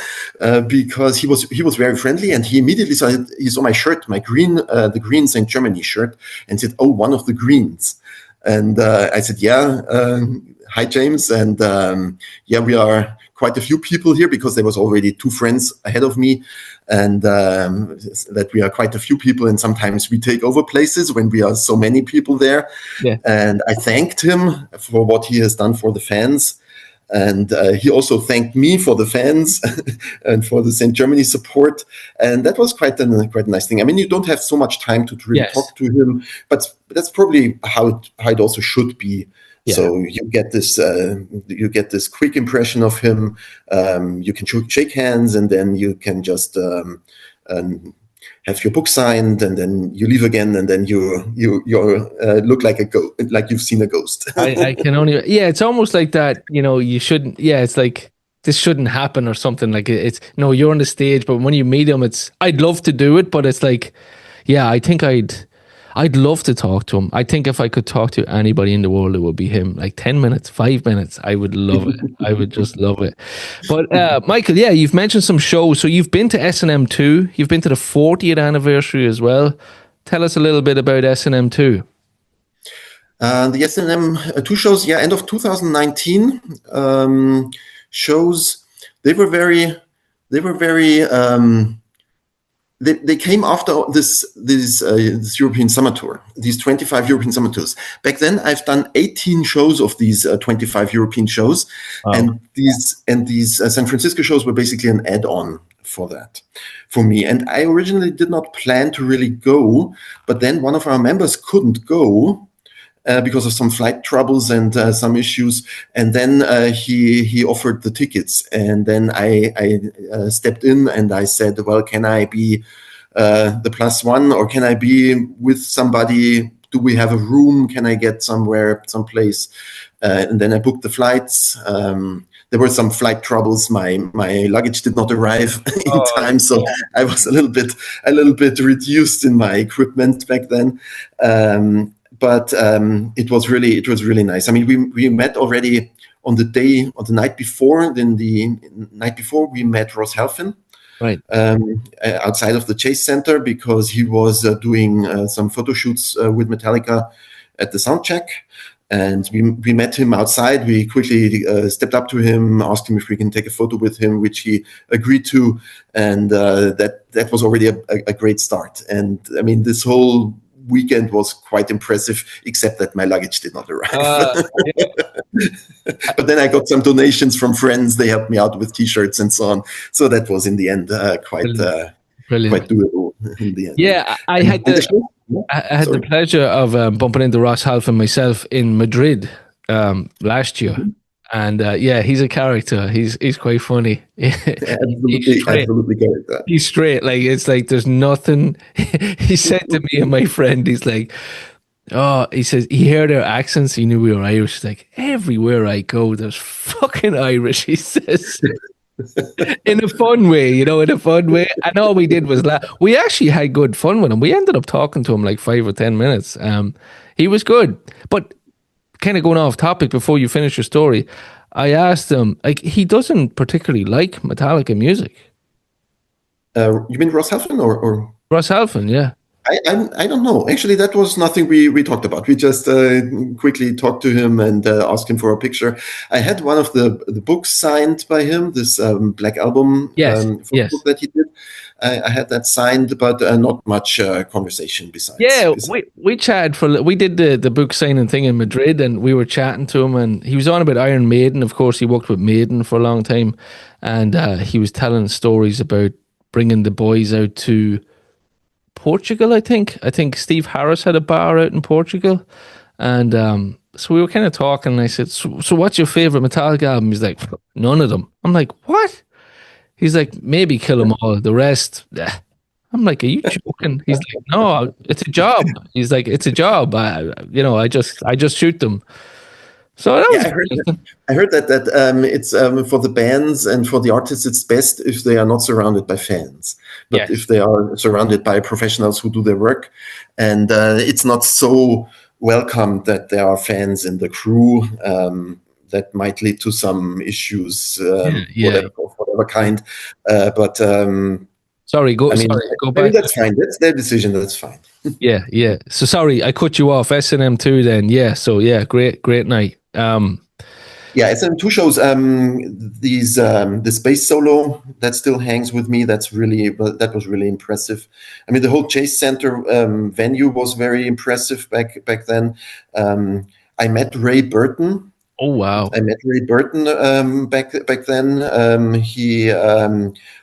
because he was very friendly, and he immediately saw my shirt, the green St. Germany shirt, and said, "Oh, one of the greens." And I said, "Yeah, hi James," and yeah, we are quite a few people here, because there was already 2 friends ahead of me, and that we are quite a few people, and sometimes we take over places when we are so many people there. Yeah. And I thanked him for what he has done for the fans. And he also thanked me for the fans and for the St. Germany support. And that was quite a nice thing. I mean, you don't have so much time to really Yes. talk to him, but that's probably how it also should be. Yeah. So you get this quick impression of him. You can shake hands, and then you can just have your book signed, and then you leave again, and then you look like like you've seen a ghost. I can only, yeah, it's almost like that, you shouldn't, yeah, it's like this shouldn't happen or something. Like it's, no, you're on the stage, but when you meet him, I'd love to do it, but it's like, yeah, I think I'd love to talk to him. I think if I could talk to anybody in the world, it would be him. Like 10 minutes, 5 minutes, I would love it. I would just love it. But Michael, yeah, you've mentioned some shows. So you've been to S&M 2. You've been to the 40th anniversary as well. Tell us a little bit about S&M 2. The S&M 2 shows, yeah, end of 2019 shows. They were very they came after this European summer tour, these 25 European summer tours. Back then, I've done 18 shows of these 25 European shows, Wow. and these San Francisco shows were basically an add-on for that, for me. And I originally did not plan to really go, but then one of our members couldn't go because of some flight troubles and some issues. And then he offered the tickets. And then I stepped in and I said, well, can I be the plus one, or can I be with somebody? Do we have a room? Can I get somewhere, someplace? And then I booked the flights. There were some flight troubles. My luggage did not arrive in Oh, time, so I was a little bit reduced in my equipment back then. But it was really nice. I mean, we met already on the night before. Then the night before, we met Ross Halfin right. outside of the Chase Center, because he was doing some photo shoots with Metallica at the soundcheck. And we met him outside. We quickly stepped up to him, asked him if we can take a photo with him, which he agreed to. And that was already a great start. And I mean, this whole weekend was quite impressive, except that my luggage did not arrive. Yeah. But then I got some donations from friends. They helped me out with T-shirts and so on. So that was in the end quite Brilliant. doable in the end. Yeah, I And had the show? Yeah, I had the sorry. pleasure of bumping into Ross Halfin myself in Madrid last year, and yeah, he's a character. He's quite funny. He's straight. Absolutely get it. He's straight. Like it's like there's nothing. He said to me and my friend, he's like, oh, he says he heard our accents. He knew we were Irish. He's like, everywhere I go, there's fucking Irish. He says. In a fun way, in a fun way. And all we did was laugh. We actually had good fun with him. We ended up talking to him like 5 or 10 minutes. He was good. But kind of going off topic before you finish your story, I asked him, like, he doesn't particularly like Metallica music. You mean Ross Halfin or? Ross Halfin, yeah. I don't know. Actually, that was nothing we talked about. We just quickly talked to him and asked him for a picture. I had one of the books signed by him, this Black Album Yes, photo yes. book that he did. I had that signed, but not much conversation besides. Yeah, we chatted we did the book signing thing in Madrid, and we were chatting to him, and he was on about Iron Maiden. Of course, he worked with Maiden for a long time, and he was telling stories about bringing the boys out to Portugal. I think Steve Harris had a bar out in Portugal, and so we were kind of talking. And I said, "So what's your favorite Metallica album?" He's like, "None of them." I'm like, "What?" He's like, "Maybe Kill 'Em All. The rest." I'm like, "Are you joking?" He's like, "No, it's a job." He's like, "It's a job. I just shoot them." So that was Yeah, interesting. I heard that it's for the bands and for the artists, it's best if they are not surrounded by fans, but Yes. if they are surrounded by professionals who do their work, and it's not so welcome that there are fans in the crew. That might lead to some issues, Yeah. Yeah. whatever of whatever kind. But Sorry. Go. I mean, Sorry. Go I mean back. that's fine. That's their decision. That's fine. Yeah. Yeah. So sorry, I cut you off. S&M too. Then. Yeah. So yeah, great night. Yeah, SM2 shows. The space solo that still hangs with me. That was really impressive. I mean, the whole Chase Center venue was very impressive back then. I met Ray Burton. Oh wow. I met Ray Burton back then. He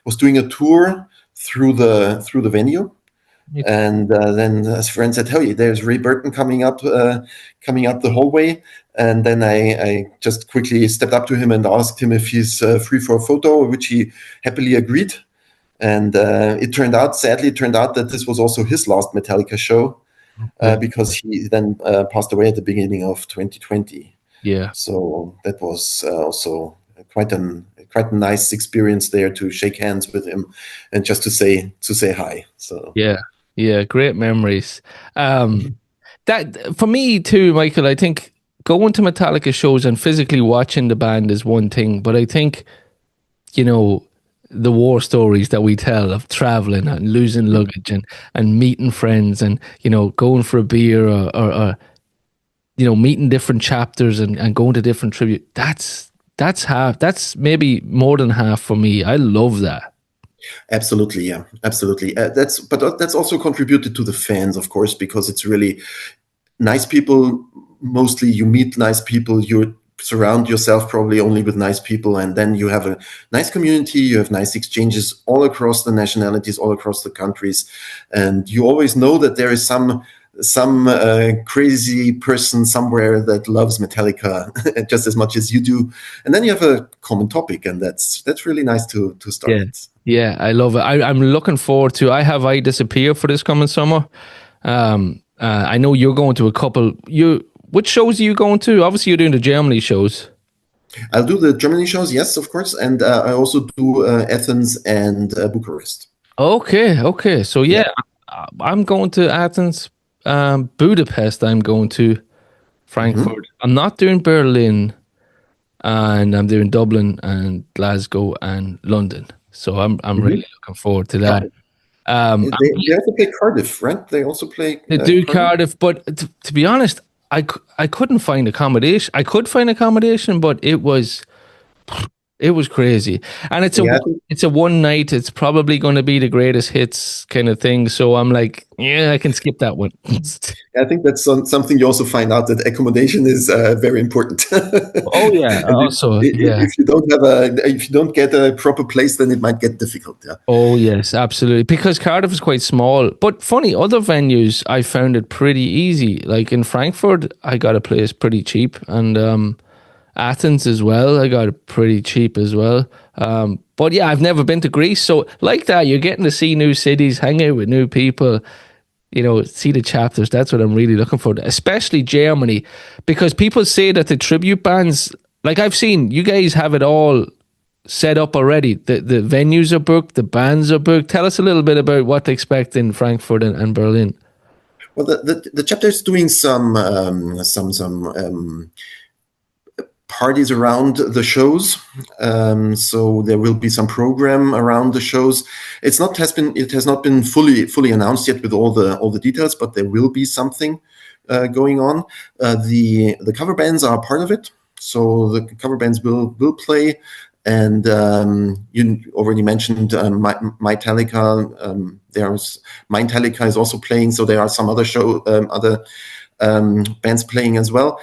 was doing a tour through the venue. And then his friend said, "Hey, there's Ray Burton coming up the hallway." And then I just quickly stepped up to him and asked him if he's free for a photo, which he happily agreed. And sadly, it turned out that this was also his last Metallica show because he then passed away at the beginning of 2020. Yeah. So that was also quite a nice experience there to shake hands with him and just to say hi. So yeah, great memories. That for me too, Michael. I think going to Metallica shows and physically watching the band is one thing, but I think the war stories that we tell of traveling and losing luggage and meeting friends and going for a beer or meeting different chapters and going to different tribute. That's maybe more than half for me. I love that. Absolutely, yeah, absolutely. That's also contributed to the fans, of course, because it's really nice people. Mostly, you meet nice people. You surround yourself probably only with nice people, and then you have a nice community. You have nice exchanges all across the nationalities, all across the countries, and you always know that there is some crazy person somewhere that loves Metallica just as much as you do, and then you have a common topic, and that's really nice to start Yeah. with. Yeah, I love it. I'm looking forward to. I Disappear for this coming summer. I know you're going to a couple. Which shows are you going to? Obviously, you're doing the Germany shows. I'll do the Germany shows, yes, of course, and I also do Athens and Bucharest. Okay, okay. So Yeah. yeah, I'm going to Athens, Budapest. I'm going to Hmm. Frankfurt. I'm not doing Berlin, and I'm doing Dublin and Glasgow and London. So I'm Hmm. really looking forward to that. They also play Cardiff, right? They also play They do Cardiff. Cardiff, but to be honest, I couldn't find accommodation. I could find accommodation, but it was crazy. And Yeah, I think it's a one night. It's probably going to be the greatest hits kind of thing. So I'm like, yeah, I can skip that one. I think that's something you also find out that accommodation is very important. Oh yeah, And also yeah. if you don't get a proper place, then it might get difficult. Yeah. Oh yes, absolutely. Because Cardiff is quite small, but funny. Other venues I found it pretty easy. Like in Frankfurt, I got a place pretty cheap, and Athens as well. I got it pretty cheap as well. But yeah, I've never been to Greece, so like that, you're getting to see new cities, hang out with new people. See the chapters. That's what I'm really looking for, especially Germany, because people say that the tribute bands, like I've seen, you guys have it all set up already. The venues are booked, the bands are booked. Tell us a little bit about what to expect in Frankfurt and Berlin. Well, the chapter is doing some parties around the shows. So there will be some program around the shows. It has not been fully announced yet with all the details, but there will be something going on. The cover bands are part of it. So the cover bands will play, and you already mentioned Metallica. There's Metallica is also playing. So there are some other bands playing as well.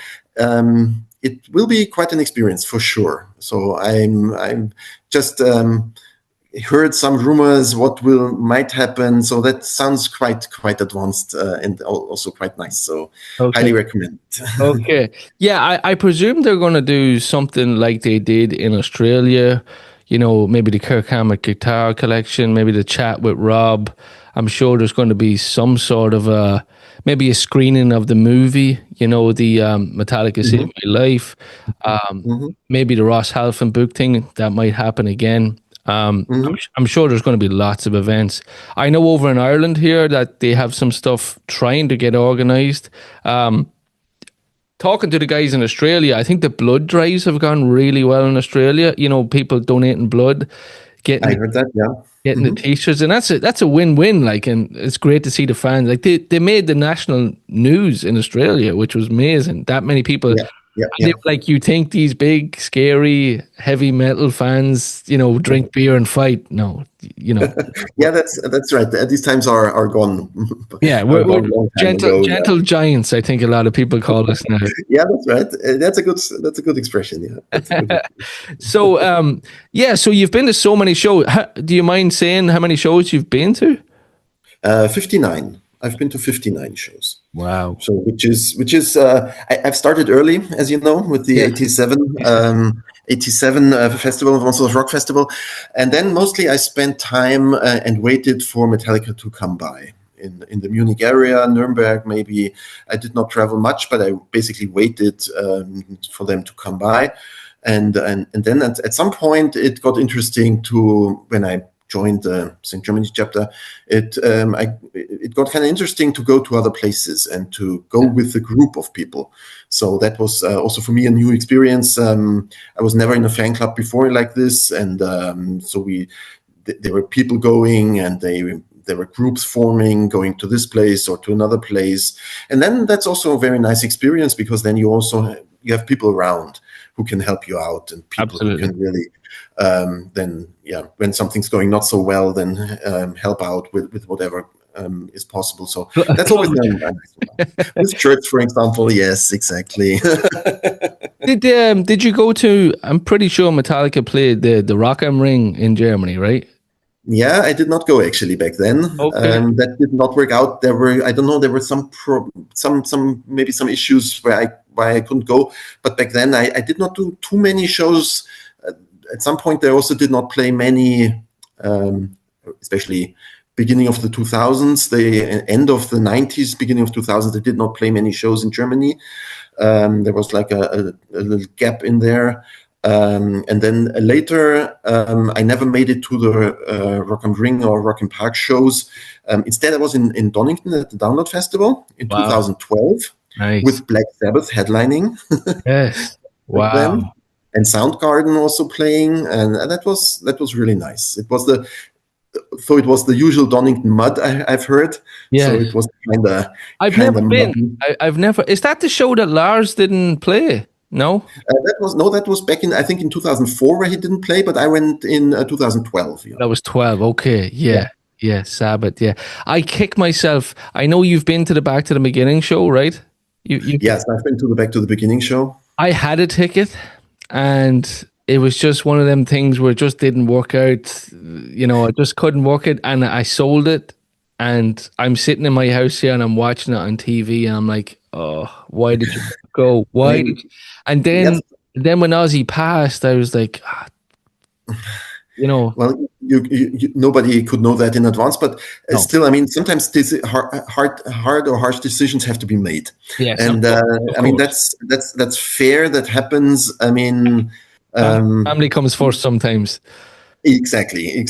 It will be quite an experience for sure. So I'm just heard some rumors what might happen. So that sounds quite advanced and also quite nice. So highly Okay. recommend. Okay. Yeah, I presume they're going to do something like they did in Australia. Maybe the Kirk Hammett guitar collection, maybe the chat with Rob. I'm sure there's going to be some sort of maybe a screening of the movie, the Metallica Saved Hmm. My Life. Hmm. Maybe the Ross Halfin book thing that might happen again. Hmm. I'm sure there's going to be lots of events. I know over in Ireland here that they have some stuff trying to get organized. Talking to the guys in Australia, I think the blood drives have gone really well in Australia. People donating blood, getting I the heard that. Yeah. getting the Hmm. t-shirts, and that's a win-win. Like, and it's great to see the fans. Like they made the national news in Australia, which was amazing. That many people. Yeah. Yeah. They Yeah. were like, you think these big, scary, heavy metal fans, drink beer and fight? No, you know. Yeah. That's right. These times are gone. Yeah, Are we're gone a long time gentle, ago. Yeah. gentle giants. I think a lot of people call us now. Yeah. That's right. That's a good expression. Yeah. That's a good. So, yeah. So you've been to so many shows. Do you mind saying how many shows you've been to? 59. I've been to 59 shows. Wow. So which is I've started early, as you know, with the Yeah. 87 festival, Monsters Rock Festival, and then mostly I spent time and waited for Metallica to come by in the Munich area, Nuremberg. Maybe I did not travel much, but I basically waited for them to come by, and then at some point it got interesting to when I joined the St. Germany chapter, it got kind of interesting to go to other places and to go with a group of people. So that was also for me a new experience. I was never in a fan club before like this, and so there were people going, and there were groups forming, going to this place or to another place, and then that's also a very nice experience because then you also have people around who can help you out, and people who Absolutely. can really then when something's going not so well, then help out with whatever is possible. So that's always nice. With church, for example. Yes, exactly. Did you go to? I'm pretty sure Metallica played the Rock am Ring in Germany, right? Yeah, I did not go actually back then. Okay. That did not work out. There were, I don't know, there were some maybe some issues why I couldn't go. But back then I did not do too many shows. At some point, they also did not play many, especially beginning of the 2000s, the end of the 90s, beginning of 2000s. They did not play many shows in Germany. There was like a little gap in there. And then later, I never made it to the Rock am Ring or Rock im Park shows. Instead, I was in Donington at the Download Festival in Wow. 2012 Nice. with Black Sabbath headlining Yes. back then, Wow. and Soundgarden also playing, and that was really nice. It was the usual Donington mud, I've heard. So Yes. it was kind I've of never been. muddy. I've never. Is that the show that Lars didn't play? No, That was back in, I think, in 2004 where he didn't play, but I went in 2012. Yeah. that was 12. Okay, Yeah. yeah, Sabbath. Yeah, I kick myself. I know you've been to the Back to the Beginning show, right? You. Yes, I've been to the Back to the Beginning show. I had a ticket, and it was just one of them things where it just didn't work out. You know, I just couldn't work it, and I sold it. And I'm sitting in my house here, and I'm watching it on TV, and I'm like, oh, why did you go? I Why mean, did? And yes. then when Ozzy passed, I was like, you know, Well, nobody could know that in advance, but no, still, I mean, sometimes these hard or harsh decisions have to be made, yes, and of I mean course. that's fair. That happens. I mean, Family comes first sometimes. exactly.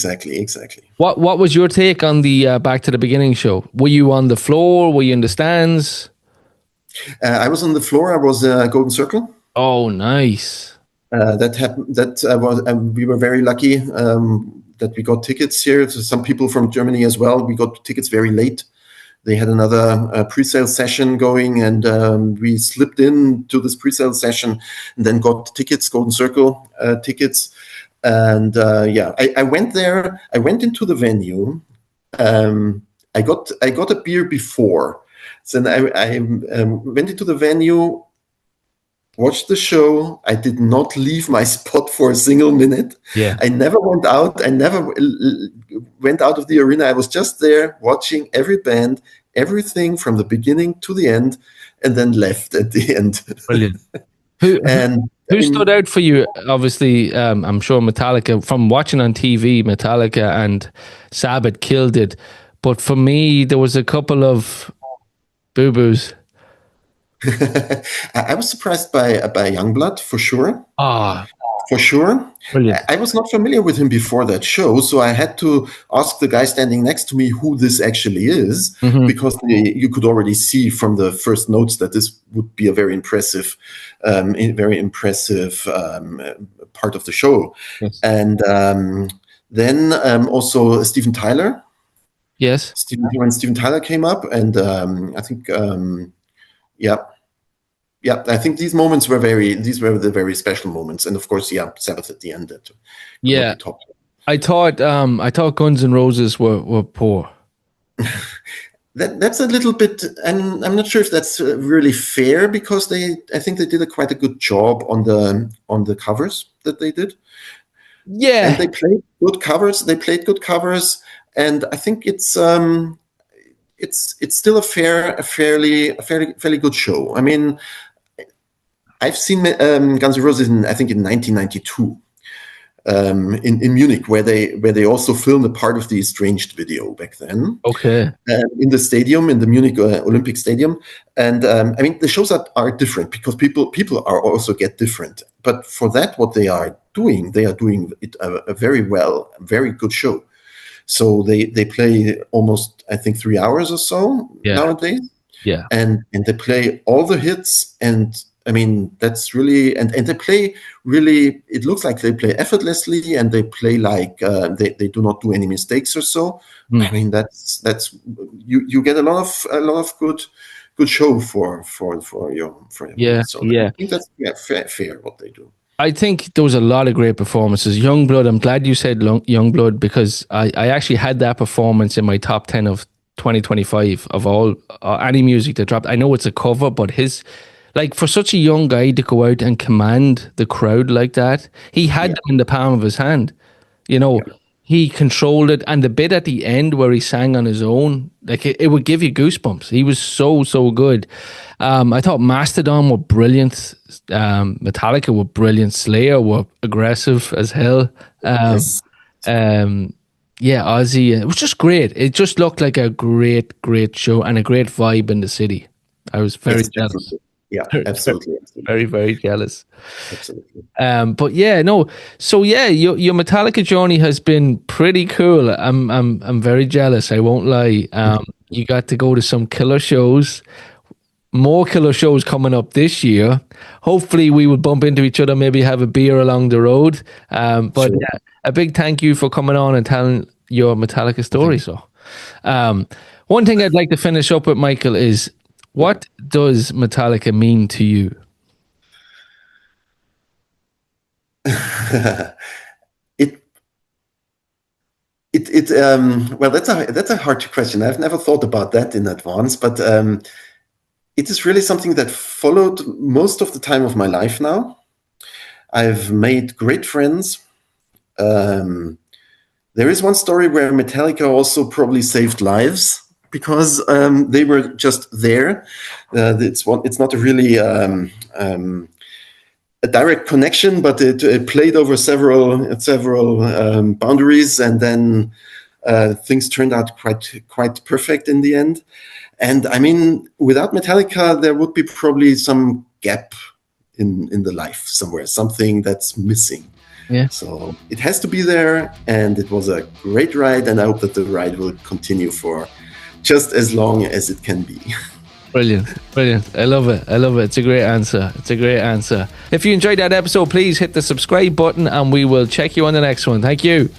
What was your take on the Back to the Beginning show? Were you on the floor? Were you in the stands? I was on the floor. I was Golden Circle. Oh, nice. That happened. We were very lucky that we got tickets here. So some people from Germany as well. We got tickets very late. They had another pre-sale session going, and we slipped in to this pre-sale session, and then got tickets, Golden Circle tickets. And I went there. I went into the venue. I got a beer before, so then I went into the venue, watched the show. I did not leave my spot for a single minute. Yeah, I never went out. I never went out of the arena. I was just there watching every band, everything from the beginning to the end, and then left at the end. brilliant. Who And who stood out for you? Obviously, I'm sure Metallica. From watching on TV, Metallica and Sabbath killed it. But for me, there was a couple of boo boos. I was surprised by Youngblood for sure. Ah, For sure. brilliant. I was not familiar with him before that show, so I had to ask the guy standing next to me who this actually is, Mhm. because you could already see from the first notes that this would be a very impressive part of the show. Yes. And then also Steven Tyler. Yes. When Steven Tyler came up, and I think, I think these were the very special moments, and of course, Sabbath at the end that could not Yeah. be topped. I thought Guns N' Roses were poor. That's a little bit. I'm not sure if that's really fair, because I think they did quite a good job on the covers that they did, and Yeah. they played good covers. And I think it's still a fairly good show. I mean, I've seen Guns N' Roses I think in 1992 in Munich, where they also filmed a part of the Estranged video back then. Okay. In the stadium, in the Munich Olympic Stadium. And I mean, the shows are different, because people are also get different. But for that, what they are doing it a very good show. So they play almost, I think, 3 hours or so nowadays. Yeah. And they play all the hits, and I mean, that's really, and they play really, it looks like they play effortlessly, and they play like they do not do any mistakes or so. I mean, that's you get a lot of good show for your. Yeah, So I yeah. think that's fair what they do. I think there was a lot of great performances. Youngblood, I'm glad you said Youngblood, because I actually had that performance in my top 10 of 2025 of all any music that dropped. I know it's a cover, but his, like, for such a young guy to go out and command the crowd like that, he had them in the palm of his hand. You know, he controlled it. And the bit at the end where he sang on his own, like, it would give you goosebumps. He was so good. I thought Mastodon were brilliant. Metallica were brilliant. Slayer were aggressive as hell. Yes. Yeah, Ozzy. It was just great. It just looked like a great show and a great vibe in the city. I was very Yes, jealous. definitely. Yeah, absolutely. Very jealous. Absolutely. But yeah, no. So yeah, your Metallica journey has been pretty cool. I'm very jealous. I won't lie. You got to go to some killer shows. More killer shows coming up this year. Hopefully, we will bump into each other. Maybe have a beer along the road. But Sure. yeah, a big thank you for coming on and telling your Metallica story. So, one thing I'd like to finish up with, Michael, is what does Metallica mean to you? Well, that's a hard question. I've never thought about that in advance, but it is really something that followed most of the time of my life now. I've made great friends. There is one story where Metallica also probably saved lives because they were just there. It's not a really a direct connection, but it played over several boundaries, and then things turned out quite perfect in the end. And I mean, without Metallica, there would be probably some gap in the life somewhere, something that's missing. Yeah. So it has to be there, and it was a great ride, and I hope that the ride will continue for just as long as it can be. Brilliant. I love it. It's a great answer. If you enjoyed that episode, please hit the subscribe button and we will check you on the next one. Thank you.